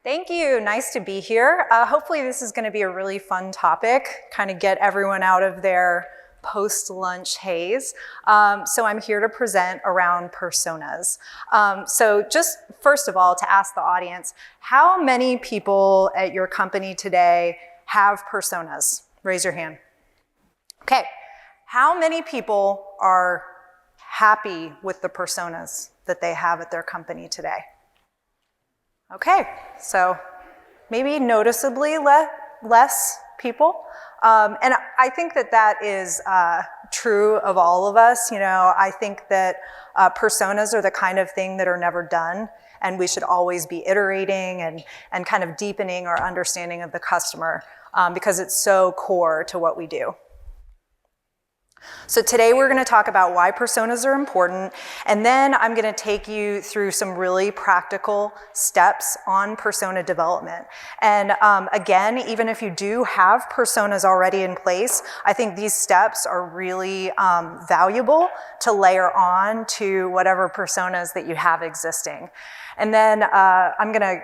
Thank you, nice to be here. Hopefully this is gonna be a really fun topic, kind of get everyone out of their post-lunch haze. So I'm here to present around personas. So just first of all, to ask the audience, how many people at your company today have personas? Raise your hand. Okay, how many people are happy with the personas that they have at their company today? Okay, so maybe noticeably less people. And I think that that is true of all of us. You know, I think that personas are the kind of thing that are never done, and we should always be iterating and kind of deepening our understanding of the customer because it's so core to what we do. So today we're going to talk about why personas are important, and then I'm going to take you through some really practical steps on persona development. And again, even if you do have personas already in place, I think these steps are really valuable to layer on to whatever personas that you have existing. And then I'm going to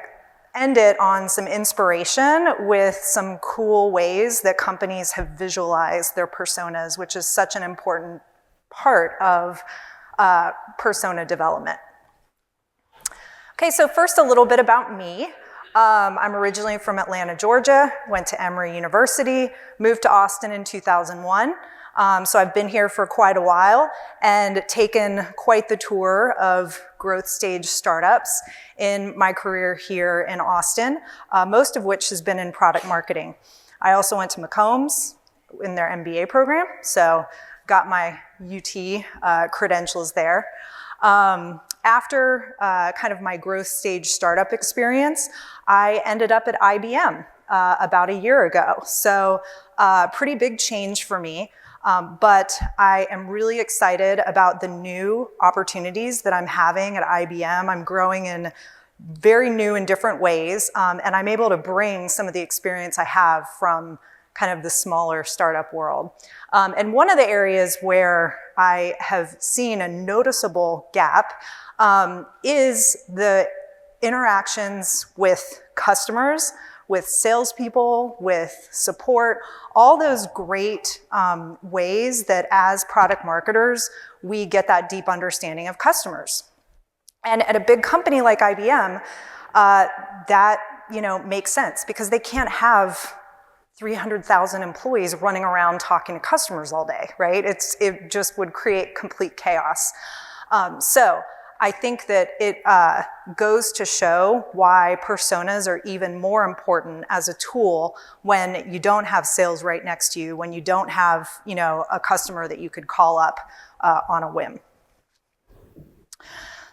end it on some inspiration with some cool ways that companies have visualized their personas, which is such an important part of persona development. Okay, so first a little bit about me. I'm originally from Atlanta, Georgia, went to Emory University, moved to Austin in 2001. So I've been here for quite a while and taken quite the tour of growth stage startups in my career here in Austin, most of which has been in product marketing. I also went to McCombs in their MBA program, so got my UT credentials there. After kind of my growth stage startup experience, I ended up at IBM about a year ago. So pretty big change for me. But I am really excited about the new opportunities that I'm having at IBM. I'm growing in very new and different ways, and I'm able to bring some of the experience I have from kind of the smaller startup world. And one of the areas where I have seen a noticeable gap is the interactions with customers, with salespeople, with support, all those great ways that as product marketers, we get that deep understanding of customers. And at a big company like IBM, that makes sense because they can't have 300,000 employees running around talking to customers all day, right? It just would create complete chaos. So I think that it goes to show why personas are even more important as a tool when you don't have sales right next to you, when you don't have, a customer that you could call up on a whim.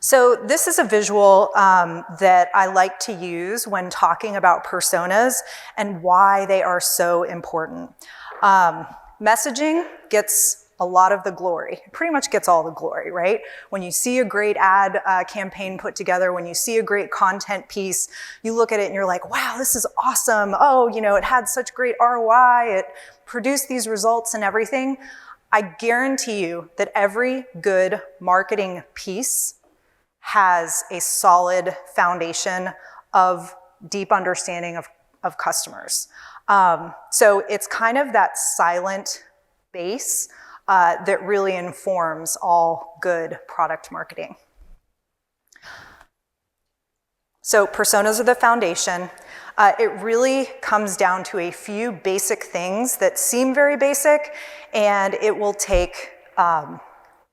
So this is a visual that I like to use when talking about personas and why they are so important. Messaging gets a lot of the glory. It pretty much gets all the glory, right? When you see a great ad campaign put together, when you see a great content piece, you look at it and you're like, wow, this is awesome. Oh, it had such great ROI. It produced these results and everything. I guarantee you that every good marketing piece has a solid foundation of deep understanding of customers. So it's kind of that silent base that really informs all good product marketing. So personas are the foundation. It really comes down to a few basic things that seem very basic, and it will take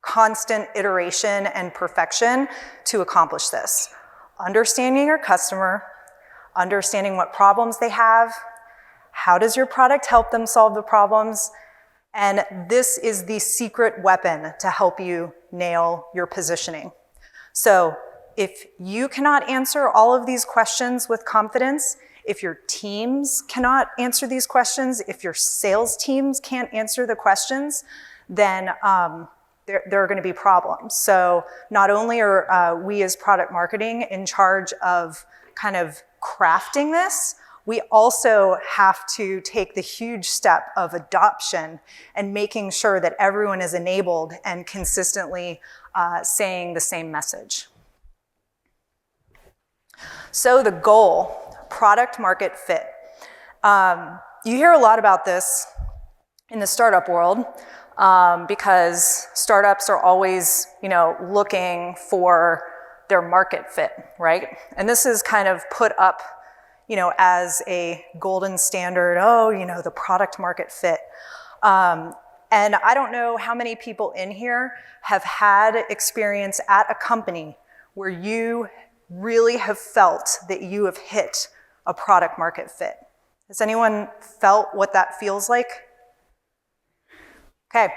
constant iteration and perfection to accomplish this. Understanding your customer, understanding what problems they have, how does your product help them solve the problems, and this is the secret weapon to help you nail your positioning. So if you cannot answer all of these questions with confidence, if your teams cannot answer these questions, if your sales teams can't answer the questions, then there are going to be problems. So not only are we as product marketing in charge of kind of crafting this, we also have to take the huge step of adoption and making sure that everyone is enabled and consistently saying the same message. So the goal product market fit. You hear a lot about this in the startup world because startups are always, looking for their market fit, right? And this is kind of put up, as a golden standard, the product market fit. And I don't know how many people in here have had experience at a company where you really have felt that you have hit a product market fit. Has anyone felt what that feels like? Okay,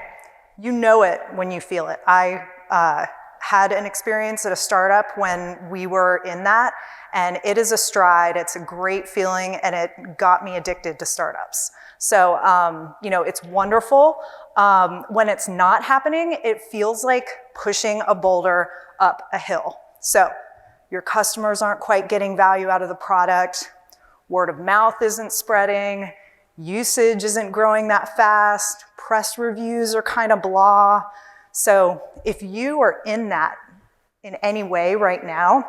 you know it when you feel it. I had an experience at a startup when we were in that, and it is a stride, it's a great feeling, and it got me addicted to startups. So, it's wonderful. When it's not happening, it feels like pushing a boulder up a hill. So, your customers aren't quite getting value out of the product, word of mouth isn't spreading, usage isn't growing that fast, press reviews are kind of blah. So if you are in that in any way right now,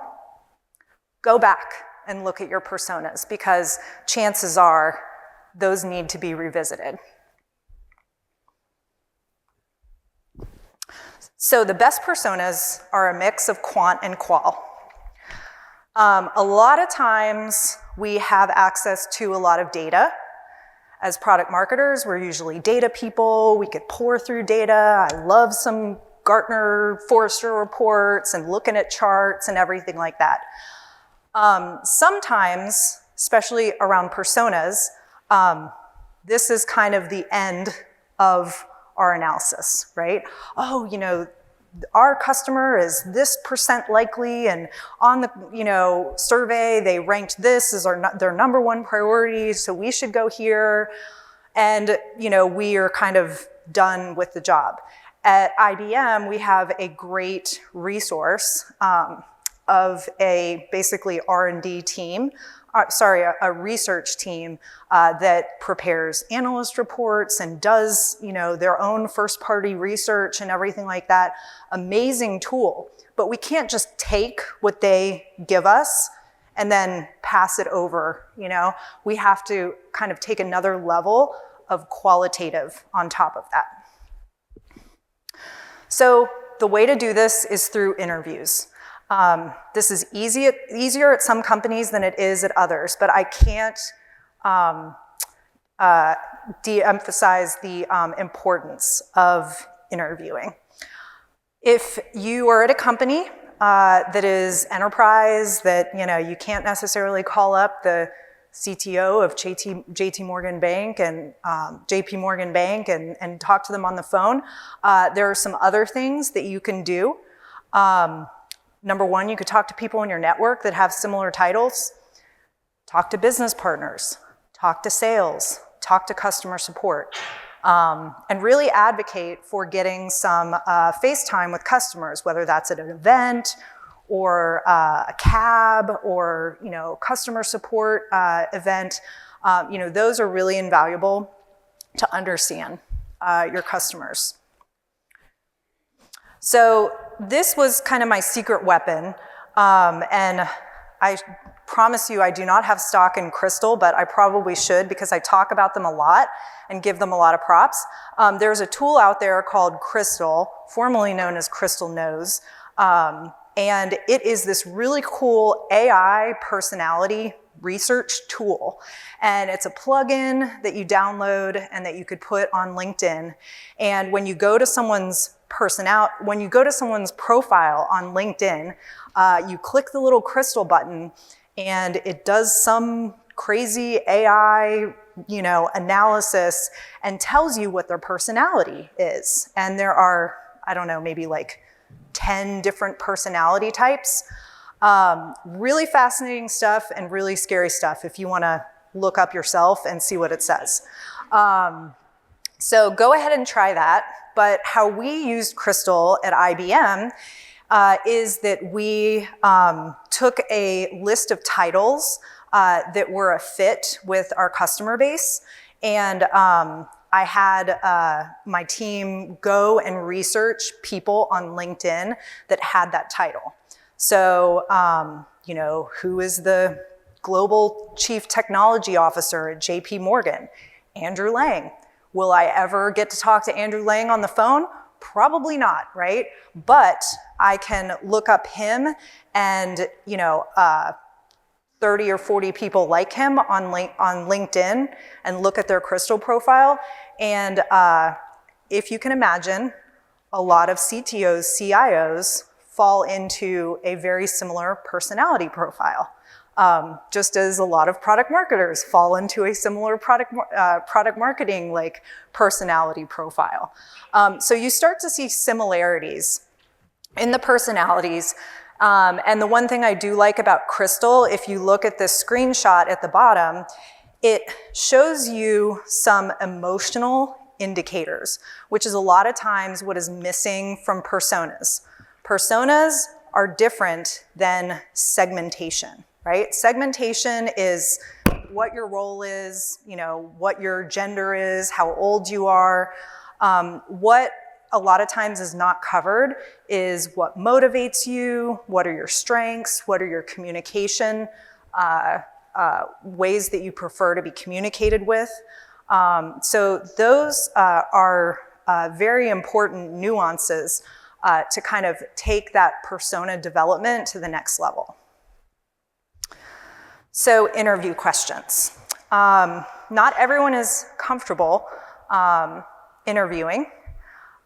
go back and look at your personas because chances are those need to be revisited. So the best personas are a mix of quant and qual. A lot of times we have access to a lot of data. As product marketers, we're usually data people. We could pour through data. I love some Gartner, Forrester reports and looking at charts and everything like that. Sometimes, especially around personas, this is kind of the end of our analysis, right? Our customer is this % likely, and on the survey they ranked this as their number one priority, so we should go here, and we are kind of done with the job. At IBM, we have a great resource of a basically R&D team. A research team that prepares analyst reports and does, their own first-party research and everything like that. Amazing tool, but we can't just take what they give us and then pass it over, We have to kind of take another level of qualitative on top of that. So the way to do this is through interviews. This is easier at some companies than it is at others, but I can't de-emphasize the importance of interviewing. If you are at a company that is enterprise, that you can't necessarily call up the CTO of JP Morgan Bank and talk to them on the phone, there are some other things that you can do. Number one, you could talk to people in your network that have similar titles. Talk to business partners, talk to sales, talk to customer support, and really advocate for getting some face time with customers, whether that's at an event or a cab or customer support event. Those are really invaluable to understand your customers. So this was kind of my secret weapon, and I promise you I do not have stock in Crystal, but I probably should because I talk about them a lot and give them a lot of props. There's a tool out there called Crystal, formerly known as Crystal Knows, and it is this really cool AI personality research tool. And it's a plugin that you download and that you could put on LinkedIn. And when you go to someone's profile on LinkedIn, you click the little Crystal button and it does some crazy AI, analysis and tells you what their personality is. And there are, I don't know, maybe like 10 different personality types. Really fascinating stuff and really scary stuff if you want to look up yourself and see what it says. So go ahead and try that. But how we used Crystal at IBM is that we took a list of titles that were a fit with our customer base. And I had my team go and research people on LinkedIn that had that title. So, who is the Global Chief Technology Officer at JP Morgan, Andrew Lang. Will I ever get to talk to Andrew Lang on the phone? Probably not, right? But I can look up him and, 30 or 40 people like him on LinkedIn and look at their Crystal profile. And if you can imagine, a lot of CTOs, CIOs fall into a very similar personality profile. Just as a lot of product marketers fall into a similar product marketing like personality profile. So you start to see similarities in the personalities. And the one thing I do like about Crystal, if you look at this screenshot at the bottom, it shows you some emotional indicators, which is a lot of times what is missing from personas. Personas are different than segmentation, right? Segmentation is what your role is, what your gender is, how old you are. What a lot of times is not covered is what motivates you, what are your strengths, what are your communication ways that you prefer to be communicated with. So those are very important nuances to kind of take that persona development to the next level. So interview questions. Not everyone is comfortable interviewing,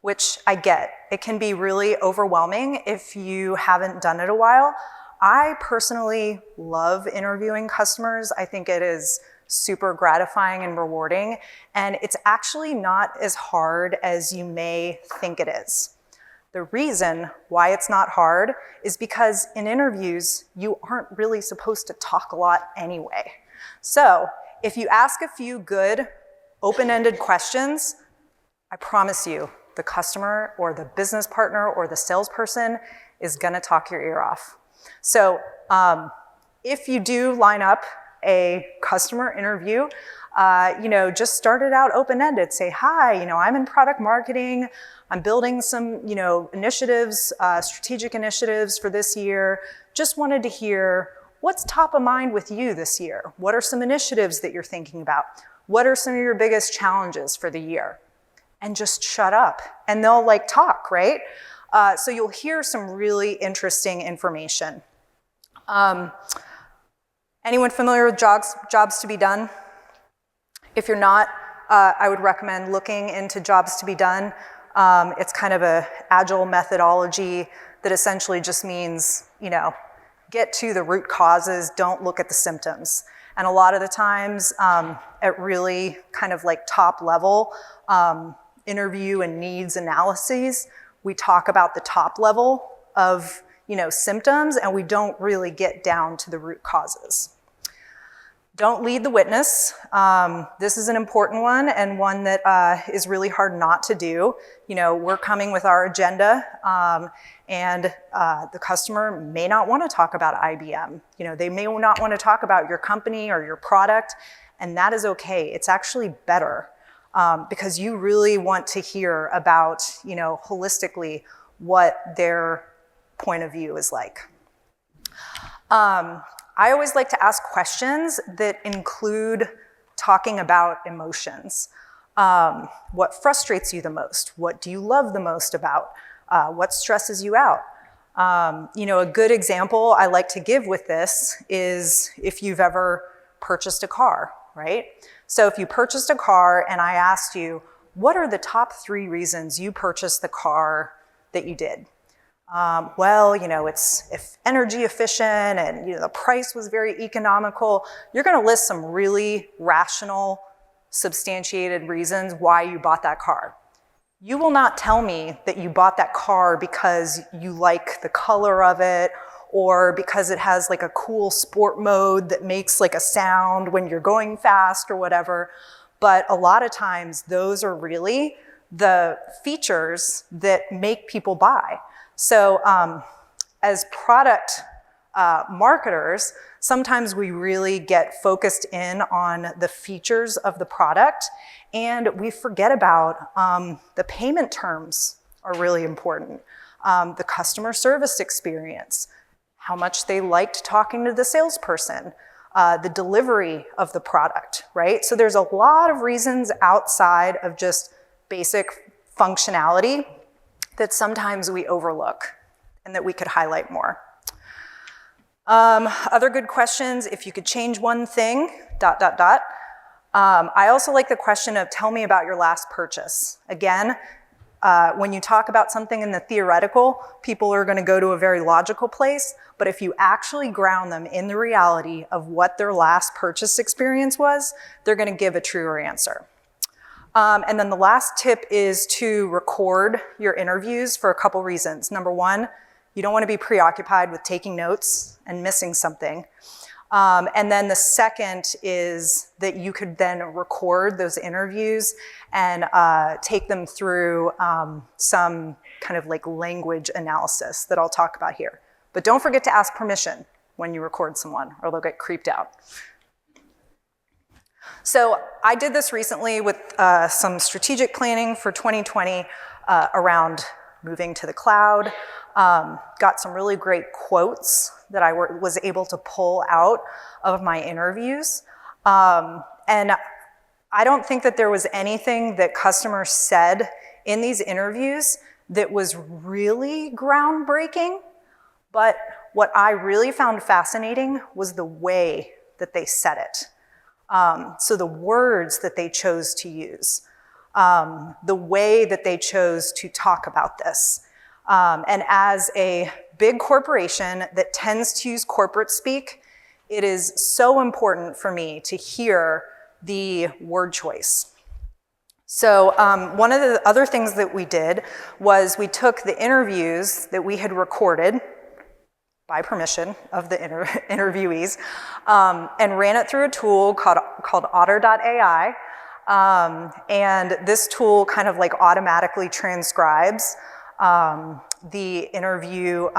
which I get. It can be really overwhelming if you haven't done it a while. I personally love interviewing customers. I think it is super gratifying and rewarding, and it's actually not as hard as you may think it is. The reason why it's not hard is because in interviews, you aren't really supposed to talk a lot anyway. So if you ask a few good open-ended questions, I promise you, the customer or the business partner or the salesperson is gonna talk your ear off. So if you do line up a customer interview, just start it out open-ended. Say, hi, I'm in product marketing. I'm building some, initiatives, strategic initiatives for this year. Just wanted to hear what's top of mind with you this year. What are some initiatives that you're thinking about? What are some of your biggest challenges for the year? And just shut up, and they'll talk, right? So you'll hear some really interesting information. Anyone familiar with Jobs to be Done? If you're not, I would recommend looking into Jobs to be Done. It's kind of an agile methodology that essentially just means, get to the root causes, don't look at the symptoms. And a lot of the times, at really kind of top level, interview and needs analyses, we talk about the top level of symptoms, and we don't really get down to the root causes. Don't lead the witness. This is an important one, and one that is really hard not to do. We're coming with our agenda, and the customer may not want to talk about IBM. They may not want to talk about your company or your product, and that is okay. It's actually better. Because you really want to hear about, holistically what their point of view is like. I always like to ask questions that include talking about emotions. What frustrates you the most? What do you love the most about? What stresses you out? A good example I like to give with this is if you've ever purchased a car, right? So if you purchased a car and I asked you, what are the top 3 reasons you purchased the car that you did? It's energy efficient and the price was very economical. You're gonna list some really rational, substantiated reasons why you bought that car. You will not tell me that you bought that car because you like the color of it, or because it has a cool sport mode that makes a sound when you're going fast or whatever. But a lot of times those are really the features that make people buy. So as product marketers, sometimes we really get focused in on the features of the product, and we forget about the payment terms are really important. The customer service experience, how much they liked talking to the salesperson, the delivery of the product, right? So there's a lot of reasons outside of just basic functionality that sometimes we overlook and that we could highlight more. Other good questions, if you could change one thing, ... I also like the question of tell me about your last purchase. Again, when you talk about something in the theoretical, people are going to go to a very logical place, but if you actually ground them in the reality of what their last purchase experience was, they're going to give a truer answer. And then the last tip is to record your interviews for a couple reasons. Number one, you don't want to be preoccupied with taking notes and missing something. And then the second is that you could then record those interviews and take them through some kind of like language analysis that I'll talk about here. But don't forget to ask permission when you record someone or they'll get creeped out. So I did this recently with some strategic planning for 2020 around moving to the cloud. Got some really great quotes that I was able to pull out of my interviews. And I don't think that there was anything that customers said in these interviews that was really groundbreaking, but what I really found fascinating was the way that they said it. So the words that they chose to use, the way that they chose to talk about this. And as a big corporation that tends to use corporate speak, it is so important for me to hear the word choice. So one of the other things that we did was we took the interviews that we had recorded by permission of the interviewees and ran it through a tool called Otter.ai. And this tool kind of like automatically transcribes the interview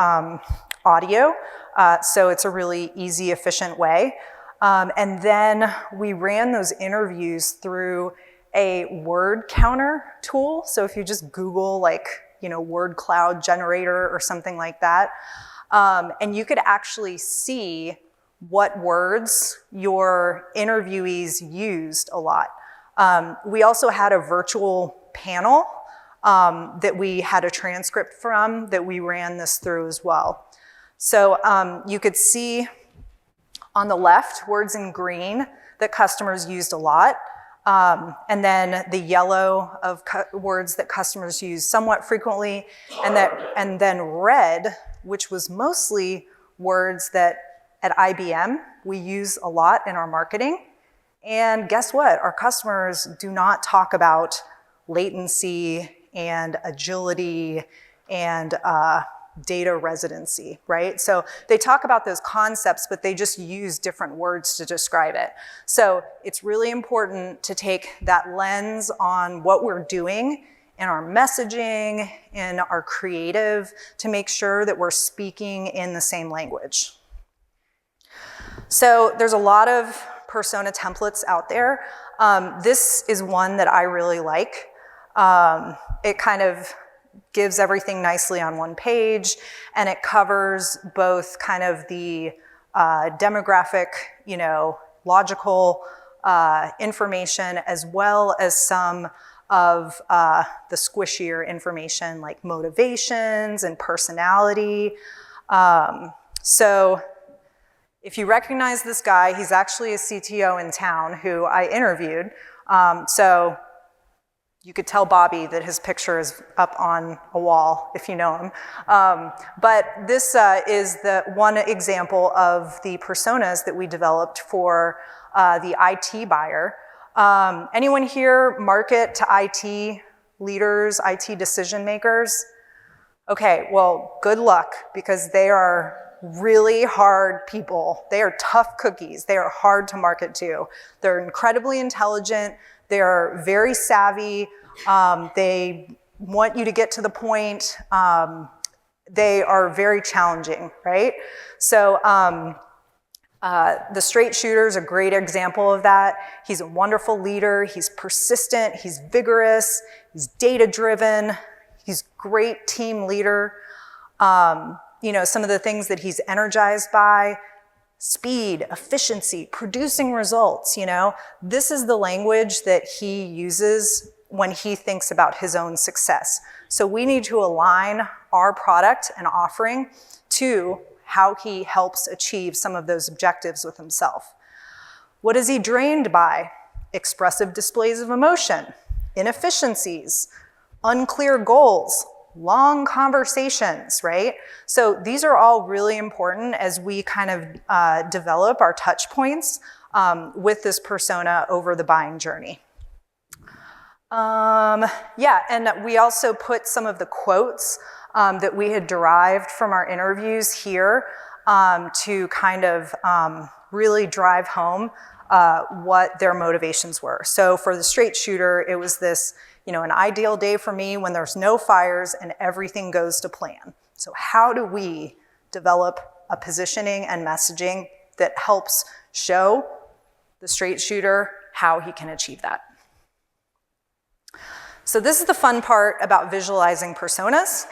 audio. So it's a really easy, efficient way. And then we ran those interviews through a word counter tool. So if you just Google like, word cloud generator or something like that, and you could actually see what words your interviewees used a lot. We also had a virtual panel that we had a transcript from that we ran this through as well. So you could see on the left words in green that customers used a lot, and then the yellow of words that customers use somewhat frequently, and then red, which was mostly words that at IBM we use a lot in our marketing. And guess what? Our customers do not talk about latency and agility and data residency, right? So they talk about those concepts, but they just use different words to describe it. So it's really important to take that lens on what we're doing in our messaging, in our creative, to make sure that we're speaking in the same language. So there's a lot of persona templates out there. This is one that I really like. It kind of gives everything nicely on one page, and it covers both kind of the demographic, logical information, as well as some of the squishier information like motivations and personality. So if you recognize this guy, he's actually a CTO in town who I interviewed. So you could tell Bobby that his picture is up on a wall if you know him. But this is the one example of the personas that we developed for the IT buyer. Anyone here market to IT leaders, IT decision makers? Okay, well, good luck, because they are really hard people. They are tough cookies. They are hard to market to. They're incredibly intelligent. They are very savvy. They want you to get to the point. They are very challenging, right? So the straight shooter is a great example of that. He's a wonderful leader. He's persistent. He's vigorous. He's data-driven. He's a great team leader. Some of the things that he's energized by, speed, efficiency, producing results, you know? This is the language that he uses when he thinks about his own success. So we need to align our product and offering to how he helps achieve some of those objectives with himself. What is he drained by? Expressive displays of emotion, inefficiencies, unclear goals, long conversations, right? So these are all really important as we kind of develop our touch points with this persona over the buying journey. Yeah, and we also put some of the quotes that we had derived from our interviews here to kind of really drive home what their motivations were. So for the straight shooter, it was this, you know, an ideal day for me when there's no fires and everything goes to plan. So how do we develop a positioning and messaging that helps show the straight shooter how he can achieve that? So this is the fun part about visualizing personas.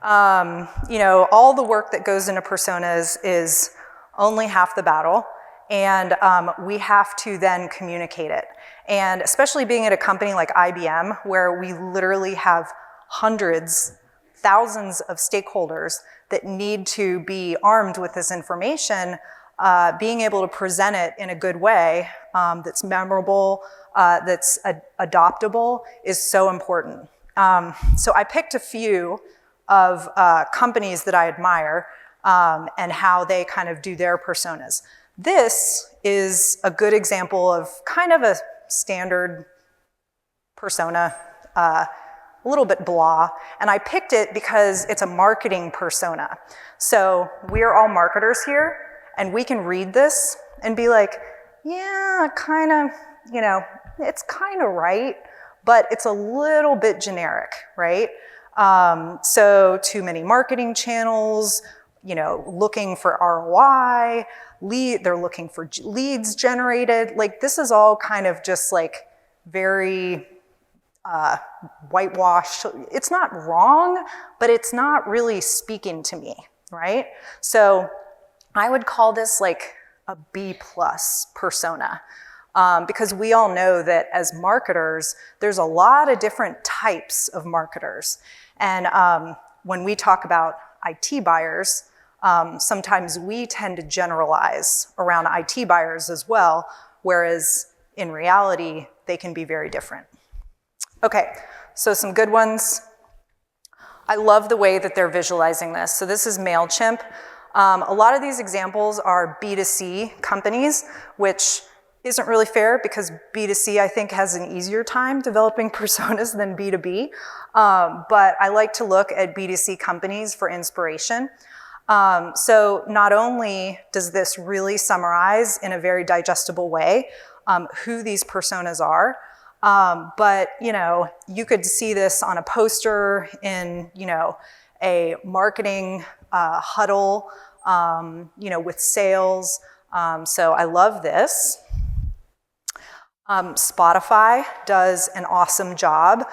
You know, all the work that goes into personas is only half the battle, and we have to then communicate it. And especially being at a company like IBM, where we literally have hundreds, thousands of stakeholders that need to be armed with this information, being able to present it in a good way that's memorable, that's adoptable is so important. So I picked a few of companies that I admire and how they kind of do their personas. This is a good example of kind of a standard persona, a little bit blah, and I picked it because it's a marketing persona. So we are all marketers here, and we can read this and be like, yeah, kind of, you know, it's kind of right, but it's a little bit generic, right? So too many marketing channels, you know, looking for ROI, they're looking for leads generated. Like this is all kind of just like very whitewashed. It's not wrong, but it's not really speaking to me, right? So I would call this like a B+ persona. Because we all know that as marketers, there's a lot of different types of marketers. And when we talk about IT buyers, sometimes we tend to generalize around IT buyers as well, whereas in reality, they can be very different. Okay, so some good ones. I love the way that they're visualizing this. So this is MailChimp. A lot of these examples are B2C companies, which isn't really fair because B2C, I think, has an easier time developing personas than B2B. But I like to look at B2C companies for inspiration. So not only does this really summarize in a very digestible way who these personas are, but you know, you could see this on a poster in, you know, a marketing huddle, you know, with sales. So I love this. Spotify does an awesome job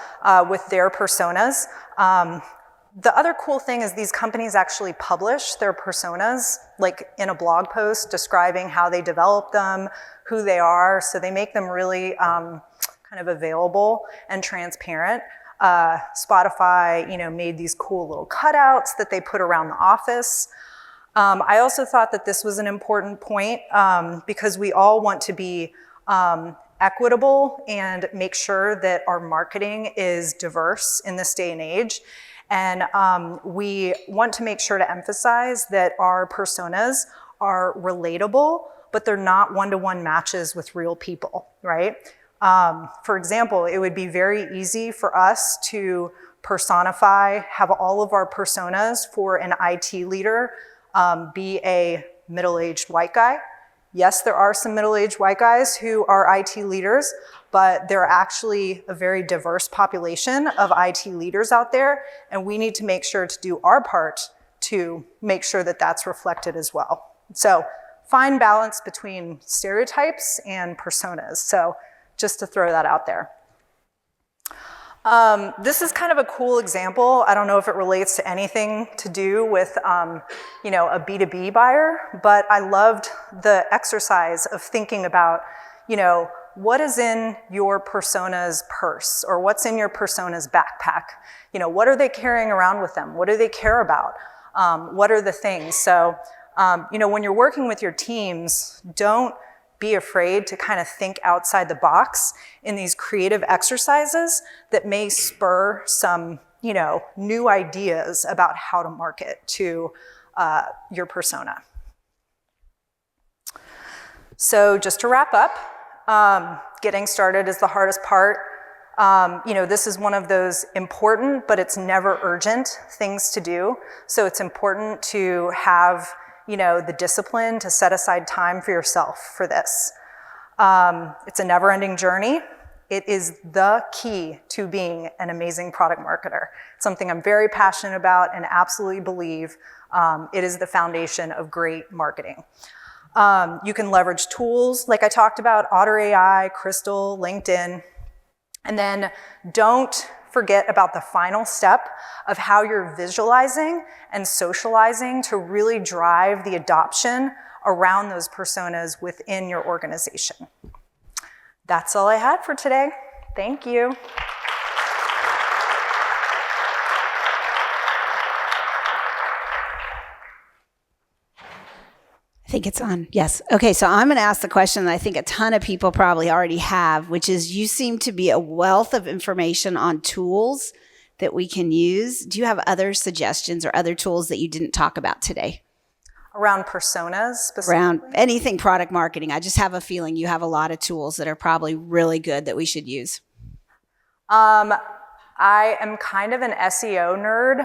with their personas. The other cool thing is these companies actually publish their personas like in a blog post describing how they develop them, who they are, so they make them really kind of available and transparent. Spotify, you know, made these cool little cutouts that they put around the office. I also thought that this was an important point because we all want to be equitable and make sure that our marketing is diverse in this day and age. And we want to make sure to emphasize that our personas are relatable, but they're not one-to-one matches with real people, right? For example, it would be very easy for us to personify, have all of our personas for an IT leader be a middle-aged white guy. Yes, there are some middle-aged white guys who are IT leaders, but there are actually a very diverse population of IT leaders out there, and we need to make sure to do our part to make sure that that's reflected as well. So fine balance between stereotypes and personas. So just to throw that out there. This is kind of a cool example. I don't know if it relates to anything to do with, a B2B buyer, but I loved the exercise of thinking about, what is in your persona's purse or what's in your persona's backpack? What are they carrying around with them? What do they care about? What are the things? So, when you're working with your teams, don't be afraid to kind of think outside the box in these creative exercises that may spur some, new ideas about how to market to your persona. So just to wrap up, getting started is the hardest part. This is one of those important, but it's never urgent things to do. So it's important to have the discipline to set aside time for yourself for this. It's a never-ending journey. It is the key to being an amazing product marketer. It's something I'm very passionate about and absolutely believe it is the foundation of great marketing. You can leverage tools like I talked about, Otter AI, Crystal, LinkedIn, and then don't forget about the final step of how you're visualizing and socializing to really drive the adoption around those personas within your organization. That's all I had for today. Thank you. I think it's on. Yes. Okay, so I'm going to ask the question that I think a ton of people probably already have, which is you seem to be a wealth of information on tools that we can use. Do you have other suggestions or other tools that you didn't talk about today? Around personas specifically? Around anything product marketing. I just have a feeling you have a lot of tools that are probably really good that we should use. I am kind of an SEO nerd.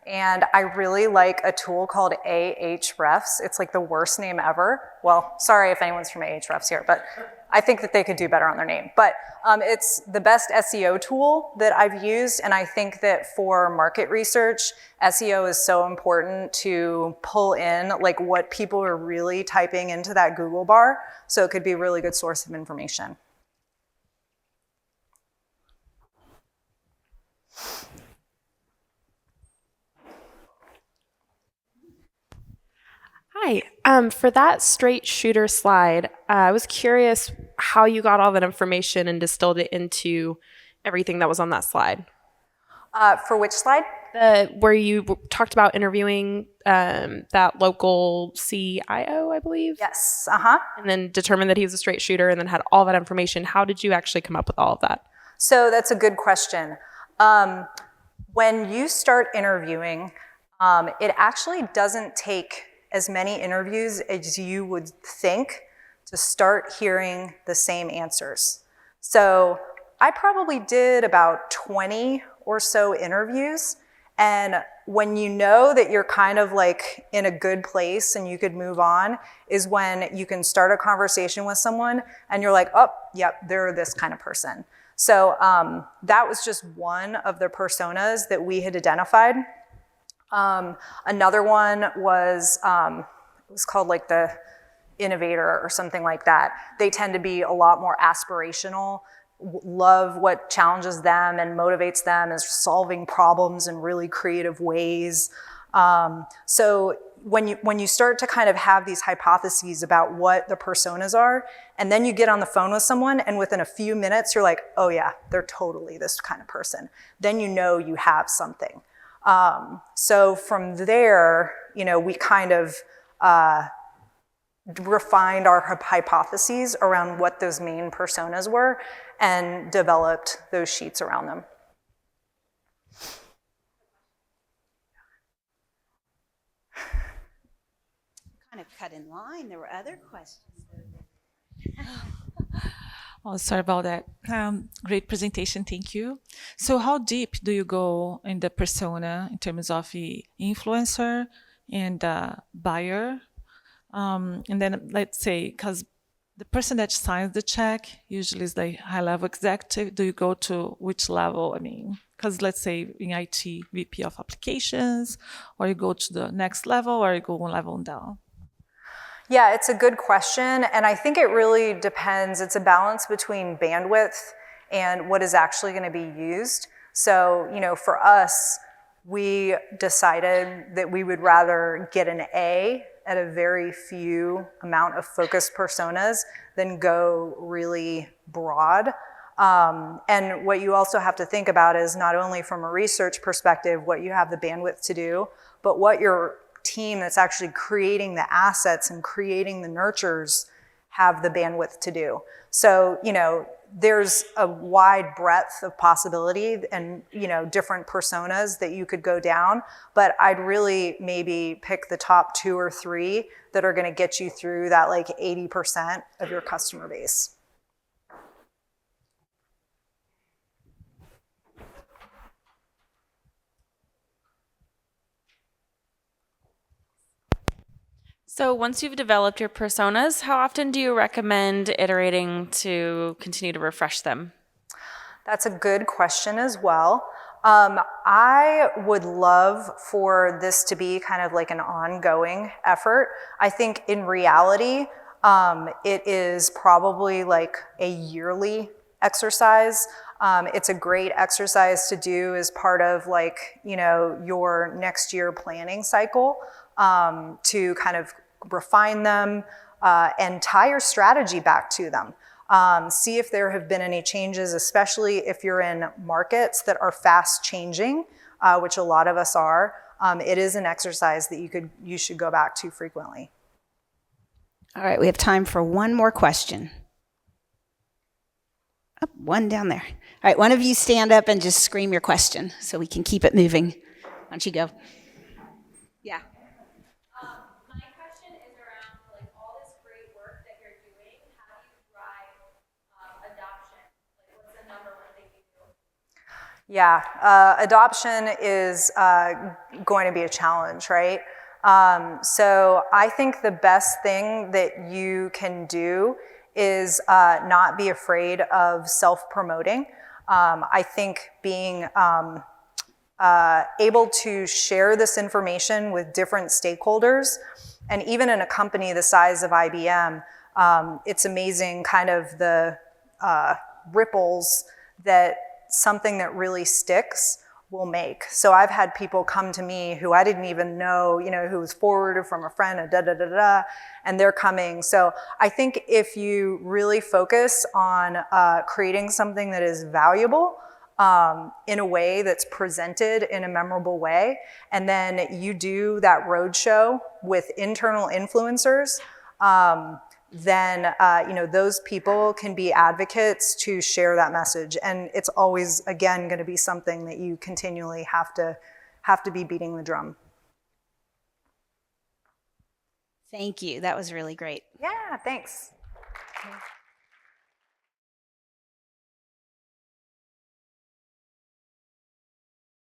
And I really like a tool called Ahrefs. It's like the worst name ever. Well, sorry if anyone's from Ahrefs here, but I think that they could do better on their name. But it's the best SEO tool that I've used, and I think that for market research, SEO is so important to pull in like what people are really typing into that Google bar, so it could be a really good source of information. Hi. For that straight shooter slide, I was curious how you got all that information and distilled it into everything that was on that slide. For which slide? Where you talked about interviewing that local CIO, I believe. Yes. And then determined that he was a straight shooter and then had all that information. How did you actually come up with all of that? So that's a good question. When you start interviewing, it actually doesn't take as many interviews as you would think to start hearing the same answers. So I probably did about 20 or so interviews. And when you know that you're kind of like in a good place and you could move on is when you can start a conversation with someone and you're like, oh, yep, they're this kind of person. So that was just one of the personas that we had identified. Another one was, it was called like the innovator or something like that. They tend to be a lot more aspirational, love what challenges them and motivates them is solving problems in really creative ways. So when you start to kind of have these hypotheses about what the personas are, and then you get on the phone with someone and within a few minutes, you're like, oh yeah, they're totally this kind of person. Then you know you have something. So from there, we kind of refined our hypotheses around what those main personas were and developed those sheets around them. Kind of cut in line. There were other questions. Oh, sorry about that. Great presentation, thank you. So how deep do you go in the persona in terms of the influencer and buyer? And then let's say, because the person that signs the check usually is the high-level executive, do you go to which level? I mean, because let's say in IT, VP of applications, or you go to the next level, or you go one level down? Yeah, it's a good question, and I think it really depends. It's a balance between bandwidth and what is actually going to be used. So, for us, we decided that we would rather get an A at a very few amount of focused personas than go really broad. And what you also have to think about is not only from a research perspective, what you have the bandwidth to do, but what your team that's actually creating the assets and creating the nurtures have the bandwidth to do. So, there's a wide breadth of possibility and, different personas that you could go down, but I'd really maybe pick the top 2 or 3 that are going to get you through that like 80% of your customer base. So once you've developed your personas, how often do you recommend iterating to continue to refresh them? That's a good question as well. I would love for this to be kind of like an ongoing effort. I think in reality, it is probably like a yearly exercise. It's a great exercise to do as part of like, your next year planning cycle, to kind of refine them and tie your strategy back to them. See if there have been any changes, especially if you're in markets that are fast changing, which a lot of us are. It is an exercise that you should go back to frequently. All right, we have time for one more question. Oh, one down there. All right, one of you stand up and just scream your question so we can keep it moving. Why don't you go? Yeah. My question is around like all this great work that you're doing. How do you drive adoption? Like, what's the number one thing you do? Yeah, adoption is going to be a challenge, right? So I think the best thing that you can do is not be afraid of self-promoting. I think being able to share this information with different stakeholders, and even in a company the size of IBM, it's amazing kind of the ripples that something that really sticks will make. So I've had people come to me who I didn't even know, who was forwarded from a friend, and they're coming. So I think if you really focus on creating something that is valuable in a way that's presented in a memorable way, and then you do that roadshow with internal influencers, then those people can be advocates to share that message. And it's always, again, going to be something that you continually have to be beating the drum. Thank you. That was really great. Yeah, thanks.